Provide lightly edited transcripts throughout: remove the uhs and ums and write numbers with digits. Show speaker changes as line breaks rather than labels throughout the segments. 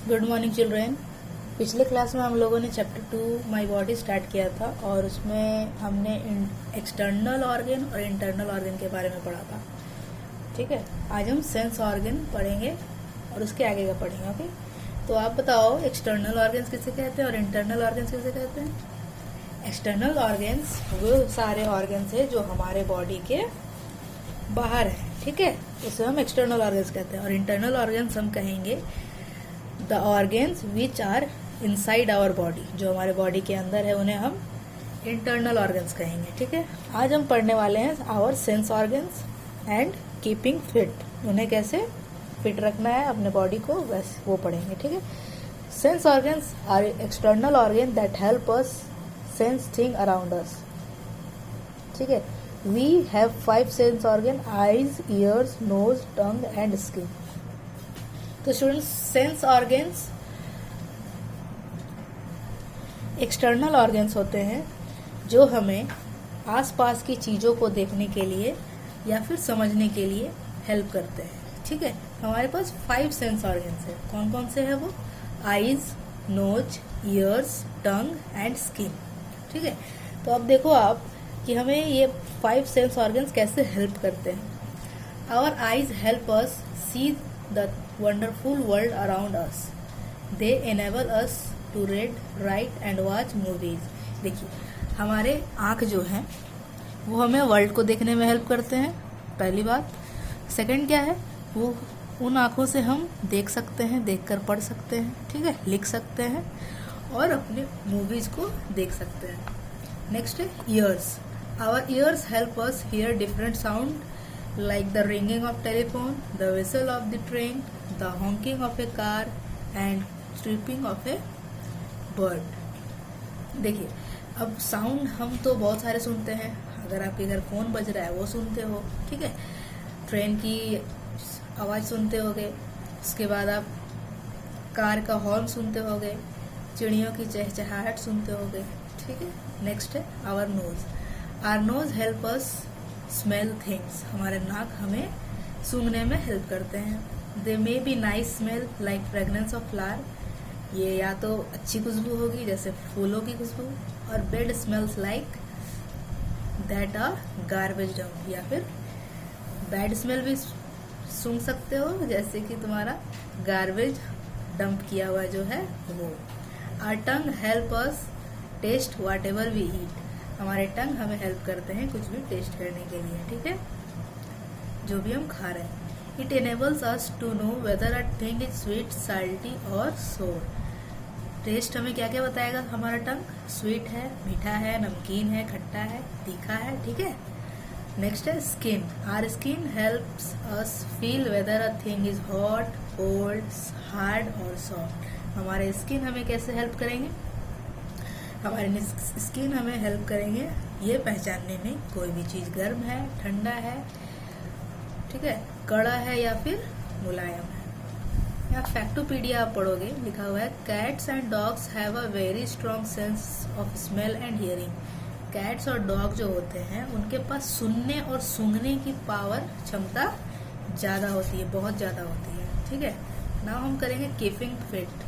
Good morning children. पिछले class में हम लोगों ने चैप्टर 2 माय बॉडी स्टार्ट किया था और उसमें हमने एक्सटर्नल ऑर्गन और इंटरनल ऑर्गन के बारे में पढ़ा था। ठीक है, आज हम सेंस ऑर्गन पढ़ेंगे और उसके आगे का पढ़ेंगे। ओके, तो आप बताओ एक्सटर्नल ऑर्गन्स किसे कहते हैं और इंटरनल ऑर्गन्स किसे कहते हैं। एक्सटर्नल ऑर्गन्स वो सारे ऑर्गन्स है जो हमारे बॉडी के बाहर है। ठीक है, उसे हम एक्सटर्नल ऑर्गन्स कहते हैं। और इंटरनल ऑर्गन्स हम कहेंगे the organs which are inside our body, जो हमारे बॉडी के अंदर है उन्हें हम इंटरनल ऑर्गन्स कहेंगे। ठीक है, आज हम पढ़ने वाले हैं our sense organs and keeping fit. उन्हें कैसे फिट रखना है अपने बॉडी को, वैसे वो पढ़ेंगे। ठीक है, sense organs are external organ that help us sense thing around us. ठीक है, we have 5 sense organ: eyes, ears, nose, tongue and skin. तो students, sense organs external organs होते हैं जो हमें आसपास की चीज़ों को देखने के लिए या फिर समझने के लिए हेल्प करते हैं। ठीक है, हमारे पास 5 सेंस ऑर्गन्स हैं। कौन कौन से हैं वो? Eyes, nose, ears, tongue and skin. ठीक है, तो अब देखो आप कि हमें ये 5 सेंस ऑर्गन्स कैसे हेल्प करते हैं। Our eyes help us see the wonderful world around us. They enable us to read, write and watch movies. देखिए, हमारे आँख जो हैं वो हमें वर्ल्ड को देखने में हेल्प करते हैं, पहली बात। सेकंड क्या है, वो उन आँखों से हम देख सकते हैं, देखकर पढ़ सकते हैं, ठीक है, लिख सकते हैं और अपने मूवीज़ को देख सकते हैं। नेक्स्ट है ears. Our ears help us hear different sound like the ringing of telephone, the whistle of the train, the honking of a car and chirping of a bird. देखिए, अब साउंड हम तो बहुत सारे सुनते हैं। अगर आपके घर फोन बज रहा है वो सुनते हो, ठीक है, ट्रेन की आवाज़ सुनते होगे, उसके बाद आप कार का हॉर्न सुनते होगे, चिड़ियों की चहचहाहट सुनते होगे। ठीक है, नेक्स्ट है our nose. Our nose help us smell things. हमारे नाक हमें सूंघने में हेल्प करते हैं। They may be nice smell like fragrance of flower. ये या तो अच्छी खुशबू होगी जैसे फूलों की खुशबू, और bad smells like that are garbage dump, या फिर बैड स्मेल भी सूंघ सकते हो जैसे कि तुम्हारा गार्बेज डंप किया हुआ जो है वो। Our tongue help us taste whatever we eat. हमारे टंग हमें हेल्प करते हैं कुछ भी टेस्ट करने के लिए, ठीक है, जो भी हम खा रहे हैं। It enables us to know whether a thing is sweet, salty और सोर। टेस्ट हमें क्या क्या बताएगा हमारा टंग? स्वीट है, मीठा है, नमकीन है, खट्टा है, तीखा है। ठीक है, नेक्स्ट है skin. Our skin helps us feel whether a thing is hot, cold, hard और सॉफ्ट। हमारे स्किन हमें कैसे हेल्प करेंगे? हमारे स्किन हमें हेल्प करेंगे ये पहचानने में कोई भी चीज़ गर्म है, ठंडा है, ठीक है, कड़ा है या फिर मुलायम है। या फैक्टोपीडिया आप पढ़ोगे, लिखा हुआ है cats and dogs have a very strong sense of smell and hearing. Cats और डॉग जो होते हैं उनके पास सुनने और सूंघने की पावर, क्षमता ज़्यादा होती है, बहुत ज़्यादा होती है। ठीक है, नाउ हम करेंगे keeping fit.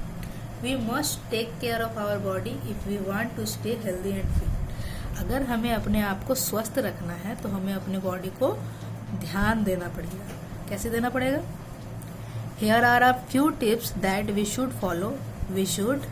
We must take care of our body if we want to stay healthy and fit. अगर हमें अपने आप को स्वस्थ रखना है तो हमें अपने बॉडी को ध्यान देना पड़ेगा। कैसे देना पड़ेगा? Here are a few tips that we should follow. We should,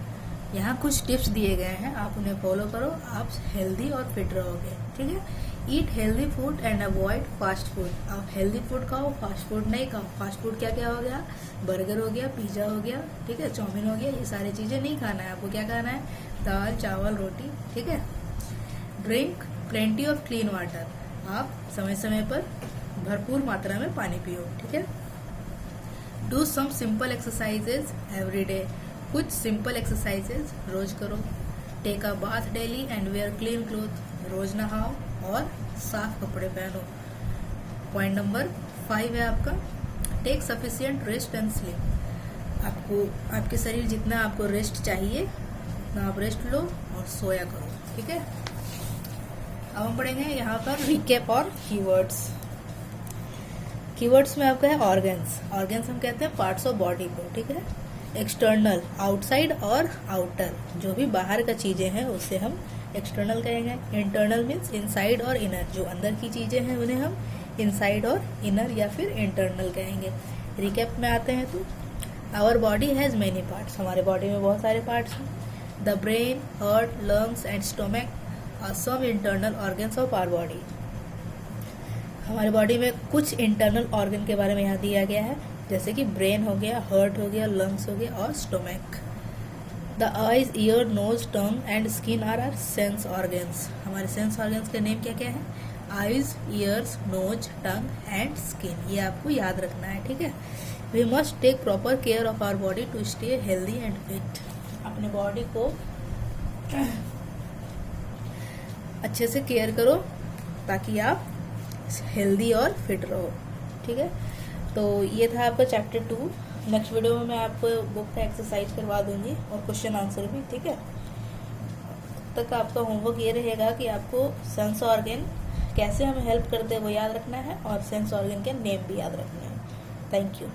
यहाँ कुछ टिप्स दिए गए हैं, आप उन्हें फॉलो करो, आप हेल्दी और फिट रहोगे। ठीक है, eat healthy food and avoid fast food. आप हेल्दी फूड खाओ, फास्ट फूड नहीं खाओ। फास्ट फूड क्या क्या हो गया? बर्गर हो गया, पिज्ज़ा हो गया, ठीक है, चाउमीन हो गया, ये सारी चीज़ें नहीं खाना है आपको। क्या खाना है? दाल, चावल, रोटी। ठीक है, drink plenty of clean water. आप समय समय पर भरपूर मात्रा में पानी पियो। ठीक है, do some simple exercises every day. कुछ सिंपल एक्सरसाइजेज रोज करो। Take a bath daily and wear clean cloth. रोज नहाओ और साफ कपड़े पहनो। पॉइंट नंबर 5 है आपका, take sufficient rest and sleep. आपको आपके शरीर जितना आपको रेस्ट चाहिए उतना आप रेस्ट लो और सोया करो। ठीक है, अब हम पढ़ेंगे यहाँ पर रिकैप और कीवर्ड्स। कीवर्ड्स में आपका है ऑर्गन्स। ऑर्गन्स हम कहते हैं पार्ट्स ऑफ बॉडी को। ठीक है, एक्सटर्नल आउटसाइड और आउटर, जो भी बाहर का चीज़ें हैं उसे हम एक्सटर्नल कहेंगे। इंटरनल मीन्स इनसाइड और इनर, जो अंदर की चीज़ें हैं उन्हें हम इनसाइड और इनर या फिर इंटरनल कहेंगे। रिकैप में आते हैं तो our body has many parts, हमारे बॉडी में बहुत सारे पार्ट्स हैं। The brain, heart, lungs and stomach are some internal organs of our body. हमारे बॉडी में कुछ इंटरनल ऑर्गन के बारे में यहाँ दिया गया है, जैसे कि ब्रेन हो गया, हार्ट हो गया, लंग्स हो गया और stomach. The eyes, ear, nose, tongue and skin are are sense organs. हमारे सेंस ऑर्गन्स के नेम क्या क्या है? Eyes, ears, nose, tongue and skin. ये आपको याद रखना है, ठीक है। We must take proper care of our body to stay healthy and fit. अपने बॉडी को अच्छे से केयर करो ताकि आप हेल्दी और फिट रहो, ठीक है। तो ये था आपका चैप्टर 2। नेक्स्ट वीडियो में मैं आपको बुक का एक्सरसाइज करवा दूंगी और क्वेश्चन आंसर भी, ठीक है। तब तक आपका होमवर्क ये रहेगा कि आपको सेंस ऑर्गन कैसे हमें हेल्प करते हैं वो याद रखना है और सेंस ऑर्गन के नेम भी याद रखने हैं। Thank you.